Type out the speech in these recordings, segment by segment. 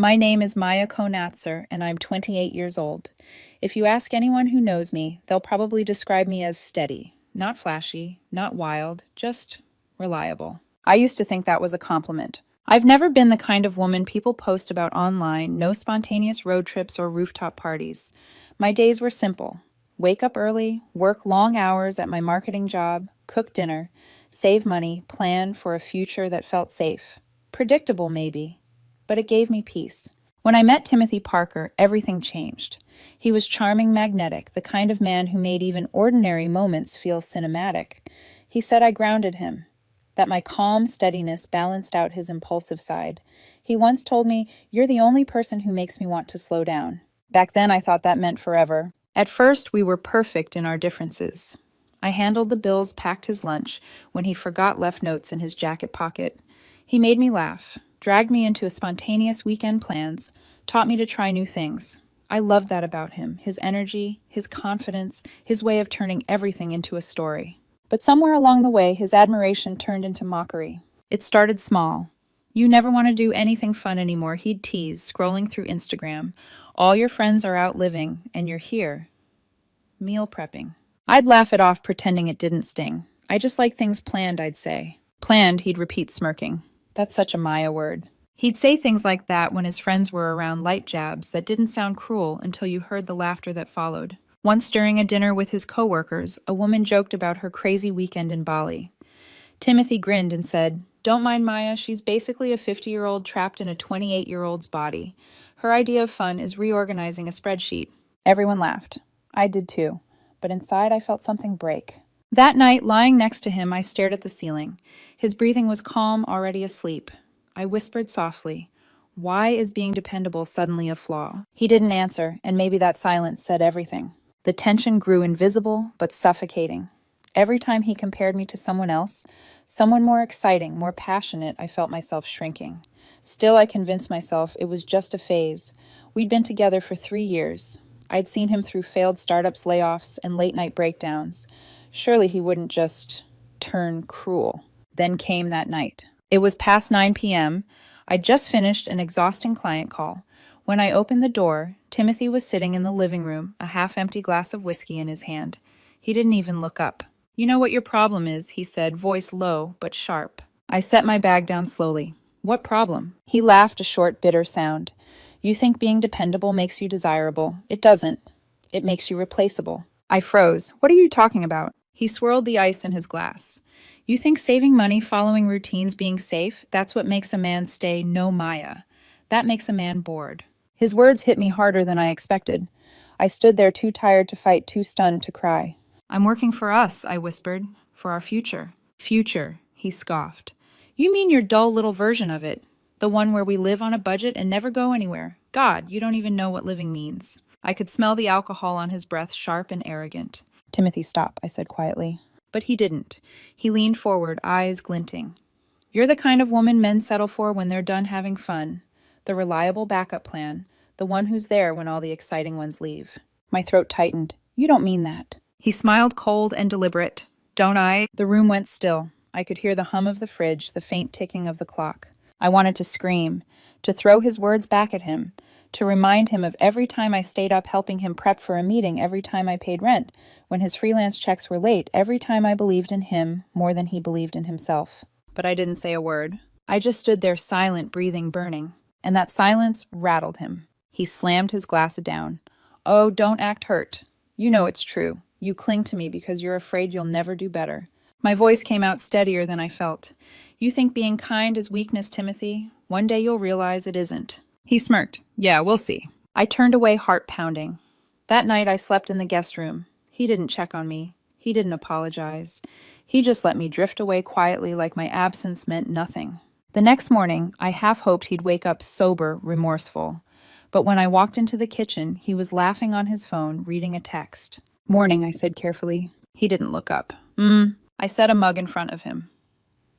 My name is Maya Konatzer, and I'm 28 years old. If you ask anyone who knows me, they'll probably describe me as steady. Not flashy, not wild, just reliable. I used to think that was a compliment. I've never been the kind of woman people post about online, no spontaneous road trips or rooftop parties. My days were simple. Wake up early, work long hours at my marketing job, cook dinner, save money, plan for a future that felt safe. Predictable, maybe, but it gave me peace. When I met Timothy Parker, everything changed. He was charming, magnetic, the kind of man who made even ordinary moments feel cinematic. He said I grounded him, that my calm steadiness balanced out his impulsive side. He once told me, "You're the only person who makes me want to slow down." Back then, I thought that meant forever. At first, we were perfect in our differences. I handled the bills, packed his lunch, when he forgot left notes in his jacket pocket. He made me laugh, dragged me into spontaneous weekend plans, taught me to try new things. I loved that about him, his energy, his confidence, his way of turning everything into a story. But somewhere along the way, his admiration turned into mockery. It started small. "You never want to do anything fun anymore," he'd tease, scrolling through Instagram. "All your friends are out living, and you're here, meal prepping." I'd laugh it off, pretending it didn't sting. "I just like things planned," I'd say. "Planned," he'd repeat, smirking. That's such a Maya word. He'd say things like that when his friends were around, light jabs that didn't sound cruel until you heard the laughter that followed. Once during a dinner with his coworkers, a woman joked about her crazy weekend in Bali. Timothy grinned and said, "Don't mind Maya, she's basically a 50-year-old trapped in a 28-year-old's body. Her idea of fun is reorganizing a spreadsheet." Everyone laughed. I did too, but inside I felt something break. That night, lying next to him, I stared at the ceiling. His breathing was calm, already asleep. I whispered softly, "Why is being dependable suddenly a flaw?" He didn't answer, and maybe that silence said everything. The tension grew invisible, but suffocating. Every time he compared me to someone else, someone more exciting, more passionate, I felt myself shrinking. Still, I convinced myself it was just a phase. We'd been together for 3 years. I'd seen him through failed startups, layoffs, and late-night breakdowns. Surely he wouldn't just turn cruel. Then came that night. It was past 9 p.m. I'd just finished an exhausting client call. When I opened the door, Timothy was sitting in the living room, a half-empty glass of whiskey in his hand. He didn't even look up. "You know what your problem is," he said, voice low but sharp. I set my bag down slowly. "What problem?" He laughed, a short, bitter sound. "You think being dependable makes you desirable. It doesn't. It makes you replaceable." I froze. "What are you talking about?" He swirled the ice in his glass. "You think saving money, following routines, being safe, that's what makes a man stay no Maya. That makes a man bored." His words hit me harder than I expected. I stood there too tired to fight, too stunned to cry. "I'm working for us," I whispered. "For our future." "Future," he scoffed. "You mean your dull little version of it. The one where we live on a budget and never go anywhere. God, you don't even know what living means." I could smell the alcohol on his breath, sharp and arrogant. "Timothy, stop," I said quietly. But he didn't. He leaned forward, eyes glinting. "You're the kind of woman men settle for when they're done having fun. The reliable backup plan. The one who's there when all the exciting ones leave." My throat tightened. "You don't mean that." He smiled, cold and deliberate. "Don't I?" The room went still. I could hear the hum of the fridge, the faint ticking of the clock. I wanted to scream, to throw his words back at him, to remind him of every time I stayed up helping him prep for a meeting, every time I paid rent, when his freelance checks were late, every time I believed in him more than he believed in himself. But I didn't say a word. I just stood there silent, breathing, burning. And that silence rattled him. He slammed his glass down. "Oh, don't act hurt. You know it's true. You cling to me because you're afraid you'll never do better." My voice came out steadier than I felt. "You think being kind is weakness, Timothy? One day you'll realize it isn't." He smirked. "Yeah, we'll see." I turned away, heart pounding. That night I slept in the guest room. He didn't check on me. He didn't apologize. He just let me drift away quietly like my absence meant nothing. The next morning, I half hoped he'd wake up sober, remorseful. But when I walked into the kitchen, he was laughing on his phone, reading a text. "Morning," I said carefully. He didn't look up. I set a mug in front of him.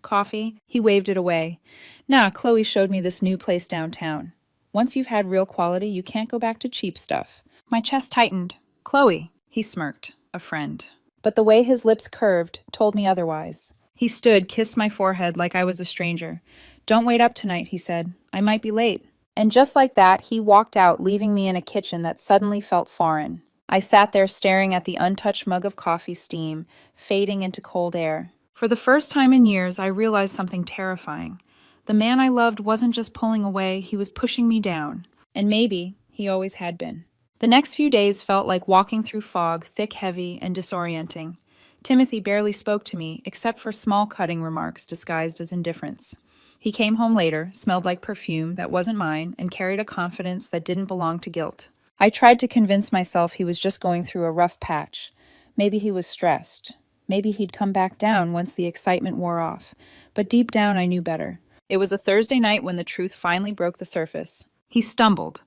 "Coffee?" He waved it away. "Nah, Chloe showed me this new place downtown. Once you've had real quality, you can't go back to cheap stuff." My chest tightened. "Chloe," he smirked. "A friend." But the way his lips curved told me otherwise. He stood, kissed my forehead like I was a stranger. "Don't wait up tonight," he said. "I might be late." And just like that, he walked out, leaving me in a kitchen that suddenly felt foreign. I sat there staring at the untouched mug of coffee steam, fading into cold air. For the first time in years, I realized something terrifying. The man I loved wasn't just pulling away, he was pushing me down. And maybe he always had been. The next few days felt like walking through fog, thick, heavy, and disorienting. Timothy barely spoke to me, except for small cutting remarks disguised as indifference. He came home later, smelled like perfume that wasn't mine, and carried a confidence that didn't belong to guilt. I tried to convince myself he was just going through a rough patch. Maybe he was stressed. Maybe he'd come back down once the excitement wore off. But deep down, I knew better. It was a Thursday night when the truth finally broke the surface. He stumbled.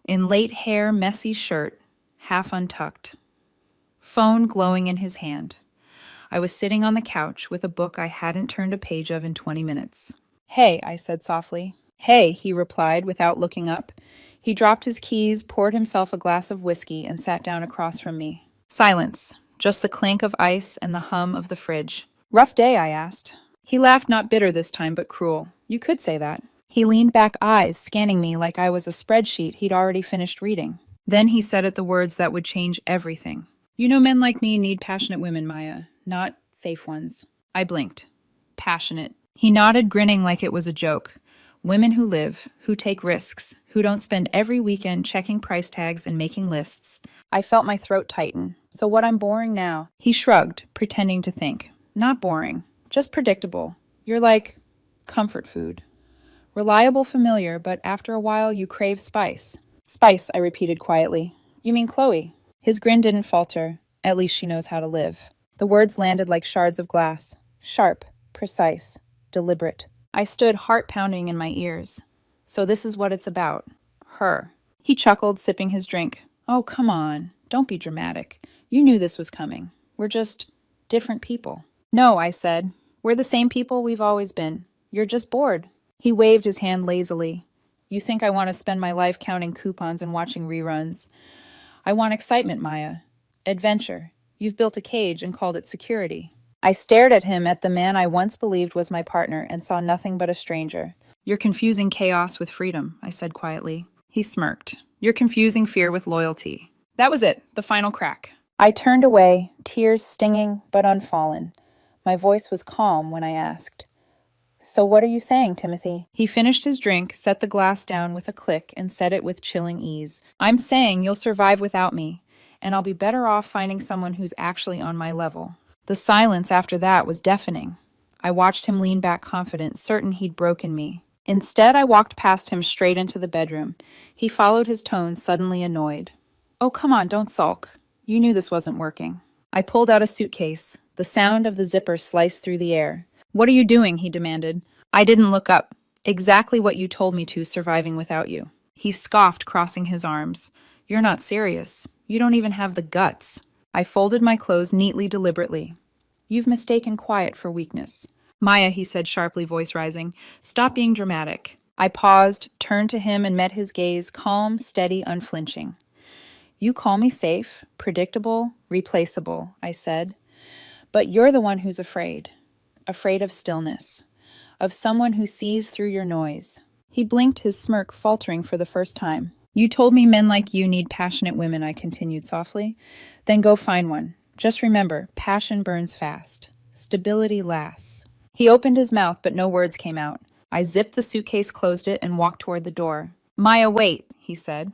In late hair, messy shirt, half untucked. Phone glowing in his hand. I was sitting on the couch with a book I hadn't turned a page of in 20 minutes. "Hey," I said softly. "Hey," he replied without looking up. He dropped his keys, poured himself a glass of whiskey, and sat down across from me. Silence, just the clink of ice and the hum of the fridge. "Rough day?" I asked. He laughed, not bitter this time, but cruel. "You could say that." He leaned back, eyes scanning me like I was a spreadsheet he'd already finished reading. Then he said it the words that would change everything. "You know, men like me need passionate women, Maya, not safe ones." I blinked. Passionate. He nodded, grinning like it was a joke. Women who live, who take risks, who don't spend every weekend checking price tags and making lists. I felt my throat tighten. "So what, I'm boring now?" He shrugged, pretending to think. "Not boring, just predictable. You're like comfort food. Reliable, familiar, but after a while you crave spice." "Spice," I repeated quietly. "You mean Chloe?" His grin didn't falter. "At least she knows how to live." The words landed like shards of glass. Sharp, precise, deliberate. I stood, heart pounding in my ears. So this is what it's about. Her. He chuckled, sipping his drink. "Oh, come on. Don't be dramatic. You knew this was coming. We're just different people." "No," I said. "We're the same people we've always been. You're just bored." He waved his hand lazily. "You think I want to spend my life counting coupons and watching reruns? I want excitement, Maya. Adventure. You've built a cage and called it security." I stared at him, at the man I once believed was my partner, and saw nothing but a stranger. "You're confusing chaos with freedom," I said quietly. He smirked. "You're confusing fear with loyalty." That was it, the final crack. I turned away, tears stinging but unfallen. My voice was calm when I asked, "So what are you saying, Timothy?" He finished his drink, set the glass down with a click, and said it with chilling ease. "I'm saying you'll survive without me, and I'll be better off finding someone who's actually on my level." The silence after that was deafening. I watched him lean back confident, certain he'd broken me. Instead, I walked past him straight into the bedroom. He followed his tone, suddenly annoyed. "Oh, come on, don't sulk. You knew this wasn't working." I pulled out a suitcase. The sound of the zipper sliced through the air. "What are you doing?" he demanded. I didn't look up. "Exactly what you told me to, surviving without you." He scoffed, crossing his arms. "You're not serious. You don't even have the guts." I folded my clothes neatly, deliberately. "You've mistaken quiet for weakness." "Maya," he said sharply, voice rising, "stop being dramatic." I paused, turned to him, and met his gaze, calm, steady, unflinching. "You call me safe, predictable, replaceable," I said. "But you're the one who's afraid. Afraid of stillness. Of someone who sees through your noise." He blinked, his smirk faltering for the first time. "You told me men like you need passionate women," I continued softly. "Then go find one. Just remember, passion burns fast. Stability lasts." He opened his mouth, but no words came out. I zipped the suitcase, closed it, and walked toward the door. "Maya, wait," he said.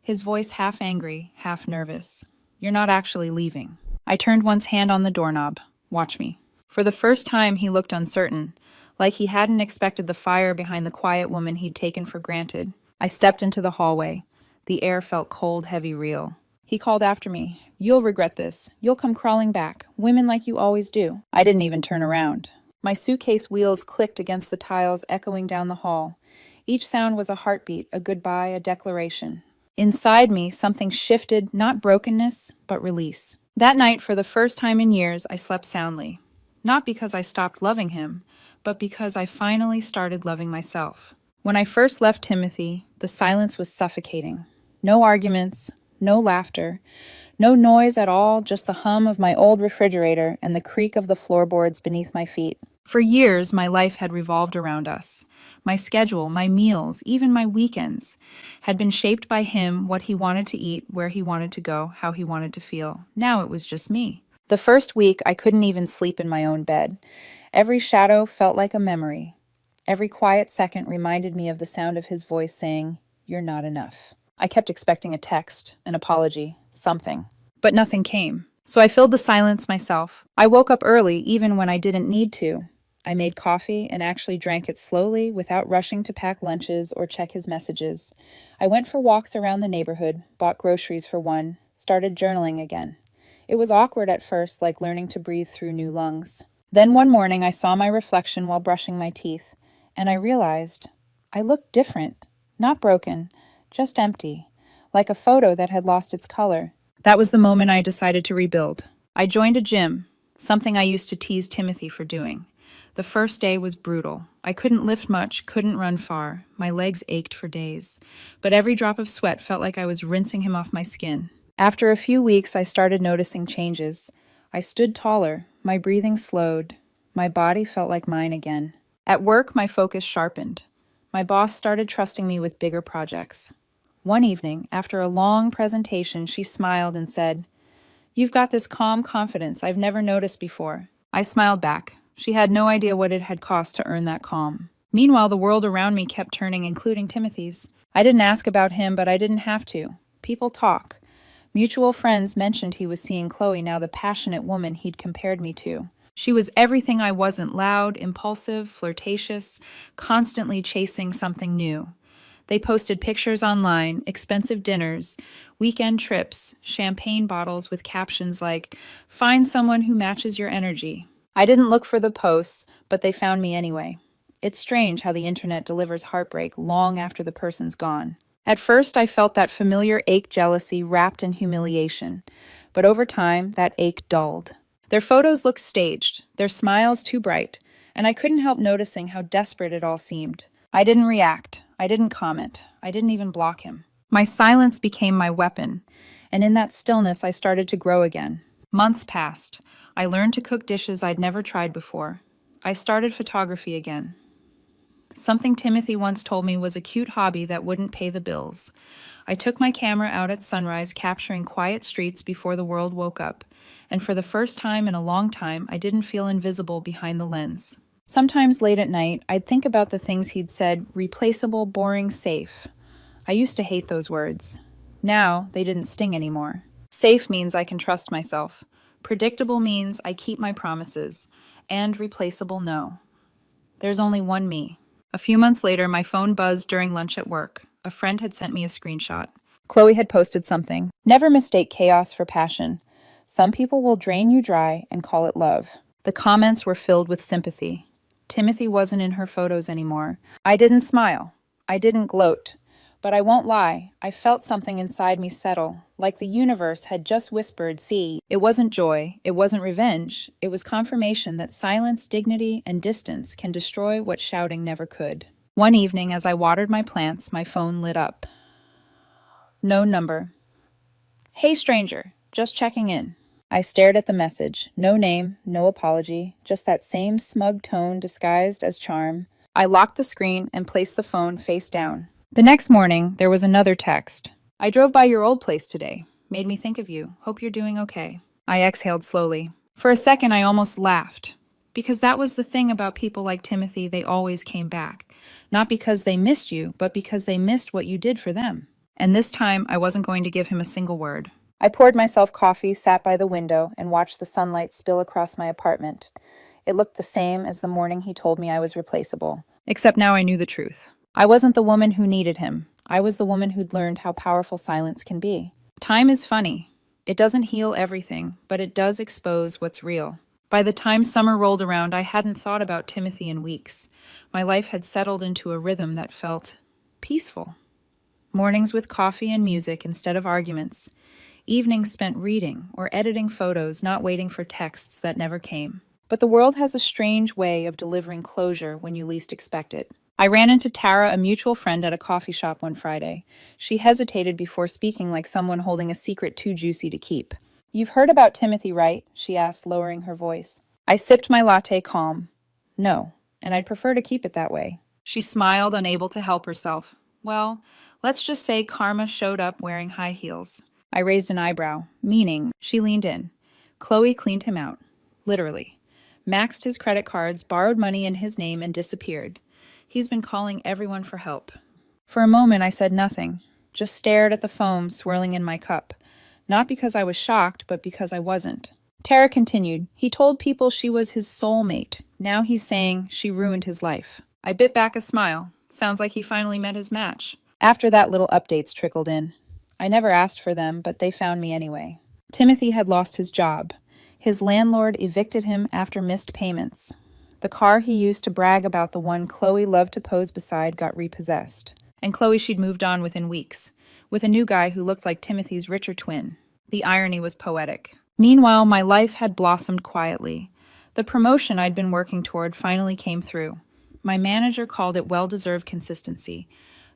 His voice half angry, half nervous. "You're not actually leaving." I turned one's hand on the doorknob. "Watch me." For the first time, he looked uncertain, like he hadn't expected the fire behind the quiet woman he'd taken for granted. I stepped into the hallway. The air felt cold, heavy, real. He called after me. "You'll regret this. You'll come crawling back. Women like you always do." I didn't even turn around. My suitcase wheels clicked against the tiles, echoing down the hall. Each sound was a heartbeat, a goodbye, a declaration. Inside me, something shifted, not brokenness, but release. That night, for the first time in years, I slept soundly. Not because I stopped loving him, but because I finally started loving myself. When I first left Timothy, the silence was suffocating. No arguments, no laughter, no noise at all, just the hum of my old refrigerator and the creak of the floorboards beneath my feet. For years, my life had revolved around us. My schedule, my meals, even my weekends had been shaped by him, what he wanted to eat, where he wanted to go, how he wanted to feel. Now it was just me. The first week, I couldn't even sleep in my own bed. Every shadow felt like a memory. Every quiet second reminded me of the sound of his voice saying, "You're not enough." I kept expecting a text, an apology, something. But nothing came. So I filled the silence myself. I woke up early even when I didn't need to. I made coffee and actually drank it slowly without rushing to pack lunches or check his messages. I went for walks around the neighborhood, bought groceries for one, started journaling again. It was awkward at first, like learning to breathe through new lungs. Then one morning I saw my reflection while brushing my teeth, and I realized I looked different, not broken, just empty, like a photo that had lost its color. That was the moment I decided to rebuild. I joined a gym, something I used to tease Timothy for doing. The first day was brutal. I couldn't lift much, couldn't run far. My legs ached for days. But every drop of sweat felt like I was rinsing him off my skin. After a few weeks, I started noticing changes. I stood taller, my breathing slowed. My body felt like mine again. At work, my focus sharpened. My boss started trusting me with bigger projects. One evening, after a long presentation, she smiled and said, "You've got this calm confidence I've never noticed before." I smiled back. She had no idea what it had cost to earn that calm. Meanwhile, the world around me kept turning, including Timothy's. I didn't ask about him, but I didn't have to. People talk. Mutual friends mentioned he was seeing Chloe, now the passionate woman he'd compared me to. She was everything I wasn't: loud, impulsive, flirtatious, constantly chasing something new. They posted pictures online, expensive dinners, weekend trips, champagne bottles with captions like, "Find someone who matches your energy." I didn't look for the posts, but they found me anyway. It's strange how the internet delivers heartbreak long after the person's gone. At first, I felt that familiar ache, jealousy wrapped in humiliation. But over time, that ache dulled. Their photos looked staged, their smiles too bright, and I couldn't help noticing how desperate it all seemed. I didn't react. I didn't comment. I didn't even block him. My silence became my weapon, and in that stillness, I started to grow again. Months passed. I learned to cook dishes I'd never tried before. I started photography again. Something Timothy once told me was a cute hobby that wouldn't pay the bills. I took my camera out at sunrise, capturing quiet streets before the world woke up, and for the first time in a long time, I didn't feel invisible behind the lens. Sometimes late at night, I'd think about the things he'd said: replaceable, boring, safe. I used to hate those words. Now, they didn't sting anymore. Safe means I can trust myself. Predictable means I keep my promises. And replaceable, no. There's only one me. A few months later, my phone buzzed during lunch at work. A friend had sent me a screenshot. Chloe had posted something. "Never mistake chaos for passion. Some people will drain you dry and call it love." The comments were filled with sympathy. Timothy wasn't in her photos anymore. I didn't smile. I didn't gloat. But I won't lie, I felt something inside me settle, like the universe had just whispered, "See." It wasn't joy, it wasn't revenge, it was confirmation that silence, dignity, and distance can destroy what shouting never could. One evening, as I watered my plants, my phone lit up. No number. "Hey stranger, just checking in." I stared at the message. No name, no apology, just that same smug tone disguised as charm. I locked the screen and placed the phone face down. The next morning, there was another text. "I drove by your old place today. Made me think of you. Hope you're doing okay." I exhaled slowly. For a second, I almost laughed. Because that was the thing about people like Timothy, they always came back. Not because they missed you, but because they missed what you did for them. And this time, I wasn't going to give him a single word. I poured myself coffee, sat by the window, and watched the sunlight spill across my apartment. It looked the same as the morning he told me I was replaceable. Except now I knew the truth. I wasn't the woman who needed him. I was the woman who'd learned how powerful silence can be. Time is funny. It doesn't heal everything, but it does expose what's real. By the time summer rolled around, I hadn't thought about Timothy in weeks. My life had settled into a rhythm that felt peaceful. Mornings with coffee and music instead of arguments. Evenings spent reading or editing photos, not waiting for texts that never came. But the world has a strange way of delivering closure when you least expect it. I ran into Tara, a mutual friend, at a coffee shop one Friday. She hesitated before speaking, like someone holding a secret too juicy to keep. "You've heard about Timothy, right?" she asked, lowering her voice. I sipped my latte calm. No, and I'd prefer to keep it that way. She smiled, unable to help herself. Well, let's just say Karma showed up wearing high heels. I raised an eyebrow, meaning she leaned in. Chloe cleaned him out. Literally. Maxed his credit cards, borrowed money in his name, and disappeared. He's been calling everyone for help. For a moment, I said nothing, just stared at the foam swirling in my cup. Not because I was shocked, but because I wasn't. Tara continued. He told people she was his soulmate. Now he's saying she ruined his life. I bit back a smile. Sounds like he finally met his match. After that, little updates trickled in. I never asked for them, but they found me anyway. Timothy had lost his job. His landlord evicted him after missed payments. The car he used to brag about the one Chloe loved to pose beside got repossessed. And Chloe she'd moved on within weeks, with a new guy who looked like Timothy's richer twin. The irony was poetic. Meanwhile, my life had blossomed quietly. The promotion I'd been working toward finally came through. My manager called it well-deserved consistency.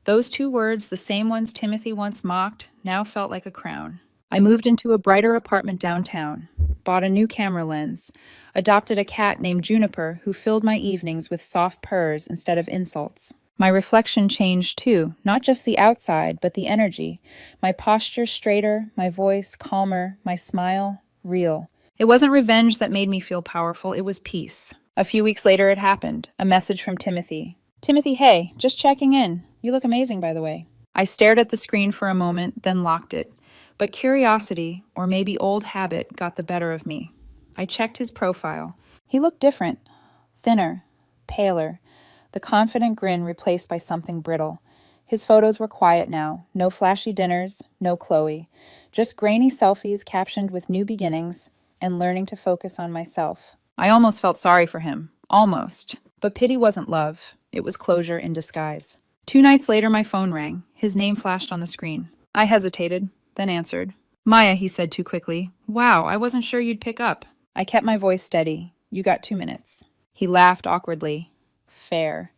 Those two words, the same ones Timothy once mocked, now felt like a crown. I moved into a brighter apartment downtown, bought a new camera lens, adopted a cat named Juniper who filled my evenings with soft purrs instead of insults. My reflection changed too, not just the outside, but the energy. My posture straighter, my voice calmer, my smile real. It wasn't revenge that made me feel powerful, it was peace. A few weeks later it happened, a message from Timothy. Timothy, hey, just checking in. You look amazing, by the way. I stared at the screen for a moment, then locked it. But curiosity, or maybe old habit, got the better of me. I checked his profile. He looked different. Thinner. Paler. The confident grin replaced by something brittle. His photos were quiet now. No flashy dinners, no Chloe. Just grainy selfies captioned with new beginnings and learning to focus on myself. I almost felt sorry for him. Almost. But pity wasn't love. It was closure in disguise. 2 nights later, my phone rang. His name flashed on the screen. I hesitated, then answered. Maya, he said too quickly. Wow, I wasn't sure you'd pick up. I kept my voice steady. You got 2 minutes. He laughed awkwardly. Fair.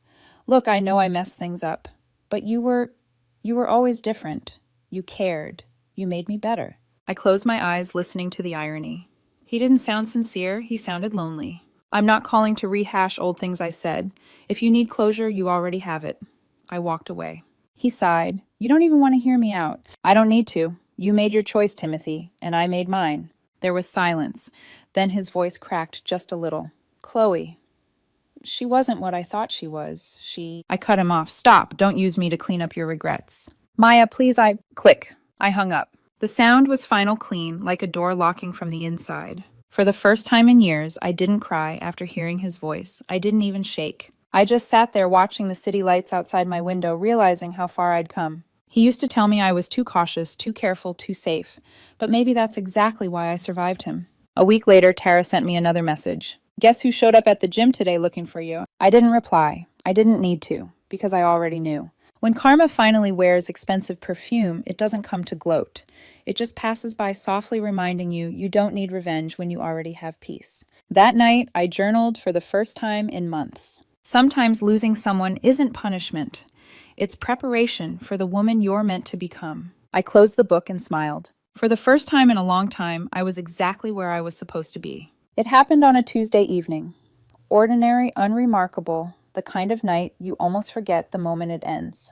Look, I know I messed things up. But you were always different. You cared. You made me better. I closed my eyes, listening to the irony. He didn't sound sincere. He sounded lonely. I'm not calling to rehash old things I said. If you need closure, you already have it. I walked away. He sighed. You don't even want to hear me out. I don't need to. You made your choice, Timothy, and I made mine. There was silence. Then his voice cracked just a little. Chloe. She wasn't what I thought she was. I cut him off. Stop. Don't use me to clean up your regrets. Maya, please, Click. I hung up. The sound was final clean, like a door locking from the inside. For the first time in years, I didn't cry after hearing his voice. I didn't even shake. I just sat there watching the city lights outside my window, realizing how far I'd come. He used to tell me I was too cautious, too careful, too safe. But maybe that's exactly why I survived him. A week later, Tara sent me another message. Guess who showed up at the gym today looking for you? I didn't reply. I didn't need to, because I already knew. When karma finally wears expensive perfume, it doesn't come to gloat. It just passes by softly reminding you you don't need revenge when you already have peace. That night, I journaled for the first time in months. Sometimes losing someone isn't punishment. It's preparation for the woman you're meant to become. I closed the book and smiled. For the first time in a long time, I was exactly where I was supposed to be. It happened on a Tuesday evening. Ordinary, unremarkable, the kind of night you almost forget the moment it ends.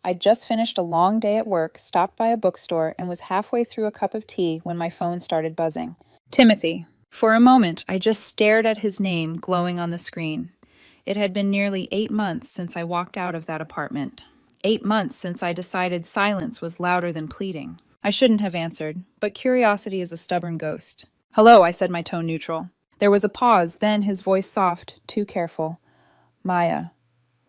I'd just finished a long day at work, stopped by a bookstore, and was halfway through a cup of tea when my phone started buzzing. Timothy. For a moment, I just stared at his name glowing on the screen. It had been nearly 8 months since I walked out of that apartment. 8 months since I decided silence was louder than pleading. I shouldn't have answered, but curiosity is a stubborn ghost. Hello, I said, my tone neutral. There was a pause, then his voice soft, too careful. Maya.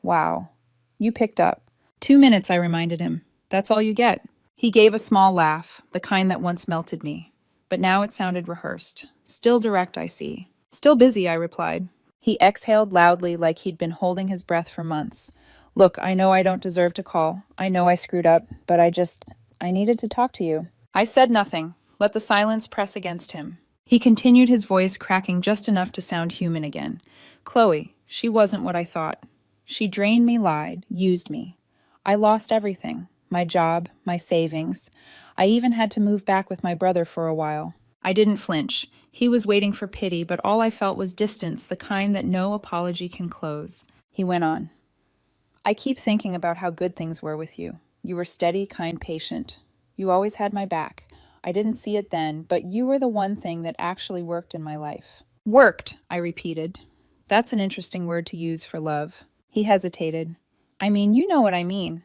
Wow. You picked up. 2 minutes, I reminded him. That's all you get. He gave a small laugh, the kind that once melted me. But now it sounded rehearsed. Still direct, I see. Still busy, I replied. He exhaled loudly like he'd been holding his breath for months. Look, I know I don't deserve to call. I know I screwed up, but I needed to talk to you. I said nothing, let the silence press against him. He continued, his voice cracking just enough to sound human again. Chloe, she wasn't what I thought. She drained me, lied, used me. I lost everything. My job, my savings. I even had to move back with my brother for a while. I didn't flinch. He was waiting for pity, but all I felt was distance, the kind that no apology can close. He went on. I keep thinking about how good things were with you. You were steady, kind, patient. You always had my back. I didn't see it then, but you were the one thing that actually worked in my life. Worked, I repeated. That's an interesting word to use for love. He hesitated. I mean, you know what I mean.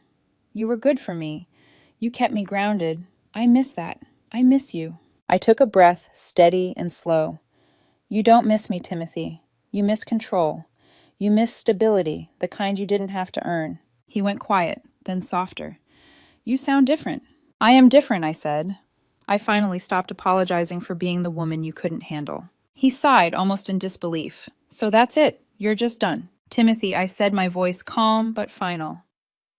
You were good for me. You kept me grounded. I miss that. I miss you. I took a breath, steady and slow. You don't miss me, Timothy. You miss control. You miss stability, the kind you didn't have to earn. He went quiet, then softer. You sound different. I am different, I said. I finally stopped apologizing for being the woman you couldn't handle. He sighed, almost in disbelief. So that's it. You're just done. Timothy, I said, my voice calm but final.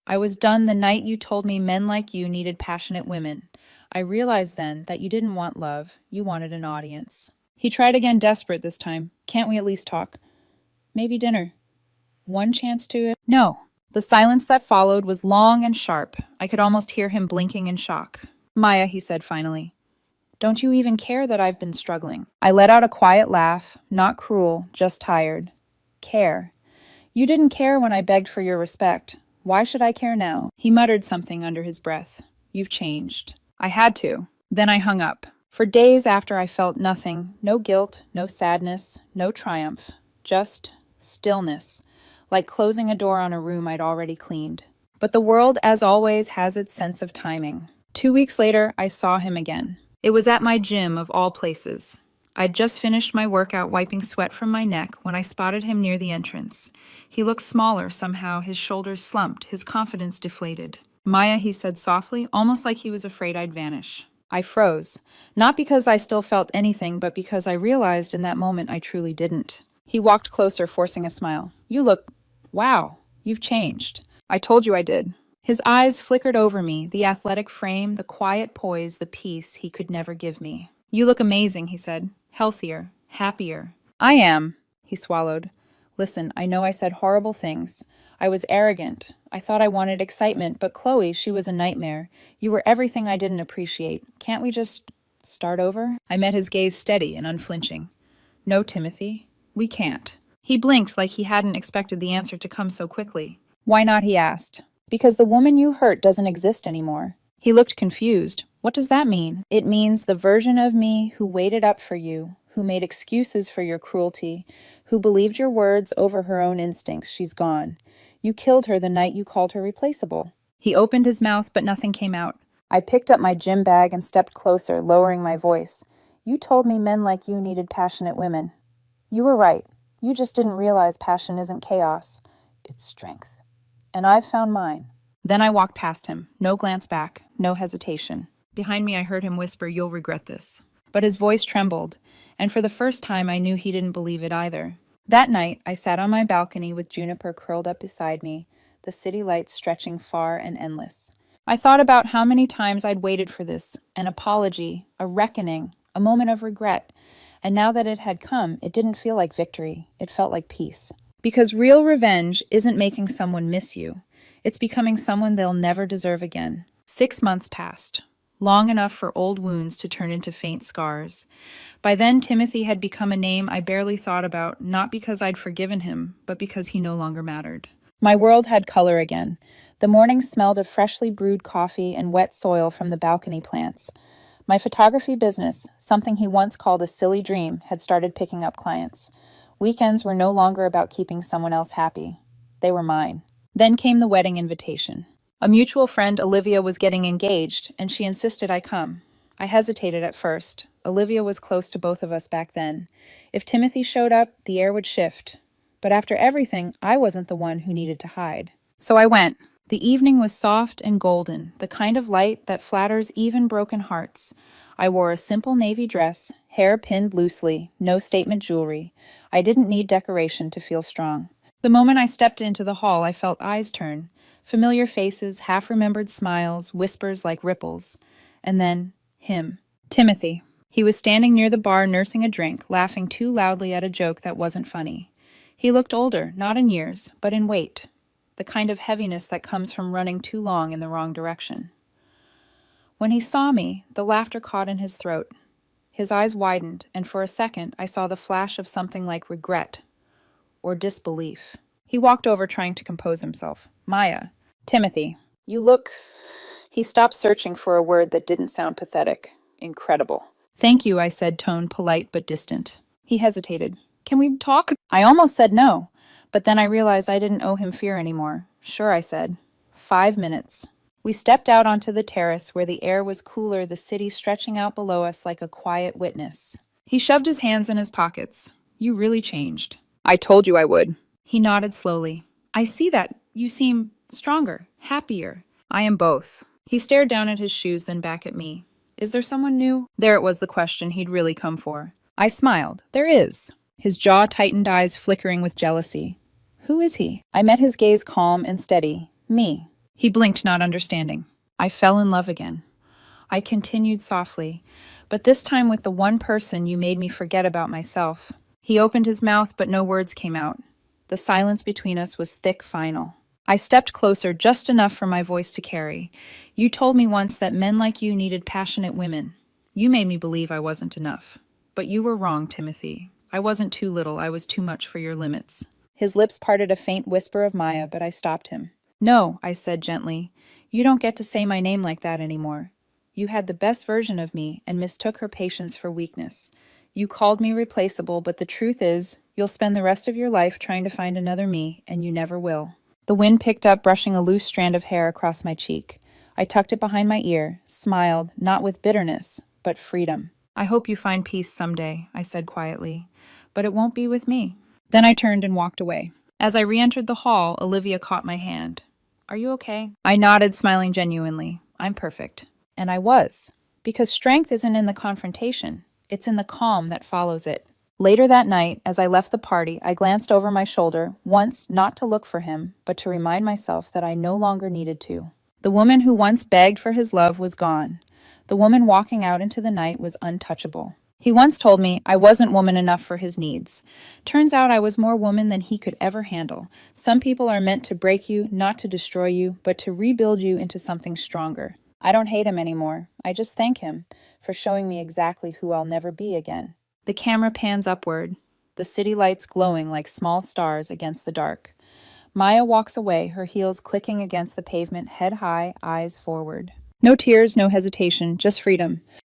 I was done the night you told me men like you needed passionate women. I realized then that you didn't want love. You wanted an audience. He tried again, desperate this time. Can't we at least talk? Maybe dinner. One chance to... No. The silence that followed was long and sharp. I could almost hear him blinking in shock. Maya, he said finally, don't you even care that I've been struggling? I let out a quiet laugh, not cruel, just tired. Care. You didn't care when I begged for your respect. Why should I care now? He muttered something under his breath. You've changed. I had to. Then I hung up. For days after I felt nothing, no guilt, no sadness, no triumph, just stillness, like closing a door on a room I'd already cleaned. But the world, as always, has its sense of timing. 2 weeks later, I saw him again. It was at my gym, of all places. I'd just finished my workout wiping sweat from my neck when I spotted him near the entrance. He looked smaller somehow, his shoulders slumped, his confidence deflated. Maya, he said softly, almost like he was afraid I'd vanish. I froze, not because I still felt anything, but because I realized in that moment I truly didn't. He walked closer, forcing a smile. You look... Wow, you've changed. I told you I did. His eyes flickered over me, the athletic frame, the quiet poise, the peace he could never give me. You look amazing, he said. Healthier, happier. I am, he swallowed. Listen, I know I said horrible things. I was arrogant. I thought I wanted excitement, but Chloe, she was a nightmare. You were everything I didn't appreciate. Can't we just start over? I met his gaze steady and unflinching. No, Timothy, we can't. He blinked like he hadn't expected the answer to come so quickly. Why not, he asked. Because the woman you hurt doesn't exist anymore. He looked confused. What does that mean? It means the version of me who waited up for you, who made excuses for your cruelty, who believed your words over her own instincts, she's gone. You killed her the night you called her replaceable. He opened his mouth, but nothing came out. I picked up my gym bag and stepped closer, lowering my voice. You told me men like you needed passionate women. You were right. You just didn't realize passion isn't chaos. It's strength. And I've found mine. Then I walked past him. No glance back. No hesitation. Behind me I heard him whisper, you'll regret this. But his voice trembled, and for the first time I knew he didn't believe it either. That night, I sat on my balcony with Juniper curled up beside me, the city lights stretching far and endless. I thought about how many times I'd waited for this, an apology, a reckoning, a moment of regret, and now that it had come, it didn't feel like victory, it felt like peace. Because real revenge isn't making someone miss you, it's becoming someone they'll never deserve again. 6 months passed. Long enough for old wounds to turn into faint scars. By then, Timothy had become a name I barely thought about, not because I'd forgiven him, but because he no longer mattered. My world had color again. The morning smelled of freshly brewed coffee and wet soil from the balcony plants. My photography business, something he once called a silly dream, had started picking up clients. Weekends were no longer about keeping someone else happy. They were mine. Then came the wedding invitation. A mutual friend, Olivia, was getting engaged, and she insisted I come. I hesitated at first. Olivia was close to both of us back then. If Timothy showed up, the air would shift. But after everything, I wasn't the one who needed to hide. So I went. The evening was soft and golden, the kind of light that flatters even broken hearts. I wore a simple navy dress, hair pinned loosely, no statement jewelry. I didn't need decoration to feel strong. The moment I stepped into the hall, I felt eyes turn. Familiar faces, half-remembered smiles, whispers like ripples. And then, him. Timothy. He was standing near the bar nursing a drink, laughing too loudly at a joke that wasn't funny. He looked older, not in years, but in weight. The kind of heaviness that comes from running too long in the wrong direction. When he saw me, the laughter caught in his throat. His eyes widened, and for a second I saw the flash of something like regret or disbelief. He walked over, trying to compose himself. Maya. Timothy. You look. He stopped, searching for a word that didn't sound pathetic. Incredible. Thank you, I said, tone polite but distant. He hesitated. Can we talk? I almost said no, but then I realized I didn't owe him fear anymore. Sure, I said. 5 minutes. We stepped out onto the terrace where the air was cooler, the city stretching out below us like a quiet witness. He shoved his hands in his pockets. You really changed. I told you I would. He nodded slowly. I see that. You seem stronger, happier. I am both. He stared down at his shoes, then back at me. Is there someone new? There it was, the question he'd really come for. I smiled. There is. His jaw tightened, eyes flickering with jealousy. Who is he? I met his gaze, calm and steady. Me. He blinked, not understanding. I fell in love again. I continued softly, but this time with the one person you made me forget about myself. He opened his mouth, but no words came out. The silence between us was thick, final. I stepped closer, just enough for my voice to carry. You told me once that men like you needed passionate women. You made me believe I wasn't enough. But you were wrong, Timothy. I wasn't too little, I was too much for your limits. His lips parted a faint whisper of Maya, but I stopped him. No, I said gently. You don't get to say my name like that anymore. You had the best version of me and mistook her patience for weakness. You called me replaceable, but the truth is, you'll spend the rest of your life trying to find another me, and you never will. The wind picked up, brushing a loose strand of hair across my cheek. I tucked it behind my ear, smiled, not with bitterness, but freedom. I hope you find peace someday, I said quietly, but it won't be with me. Then I turned and walked away. As I re-entered the hall, Olivia caught my hand. Are you okay? I nodded, smiling genuinely. I'm perfect. And I was. Because strength isn't in the confrontation. It's in the calm that follows it. Later that night, as I left the party, I glanced over my shoulder, once not to look for him, but to remind myself that I no longer needed to. The woman who once begged for his love was gone. The woman walking out into the night was untouchable. He once told me I wasn't woman enough for his needs. Turns out I was more woman than he could ever handle. Some people are meant to break you, not to destroy you, but to rebuild you into something stronger. I don't hate him anymore. I just thank him for showing me exactly who I'll never be again. The camera pans upward, the city lights glowing like small stars against the dark. Maya walks away, her heels clicking against the pavement, head high, eyes forward. No tears, no hesitation, just freedom.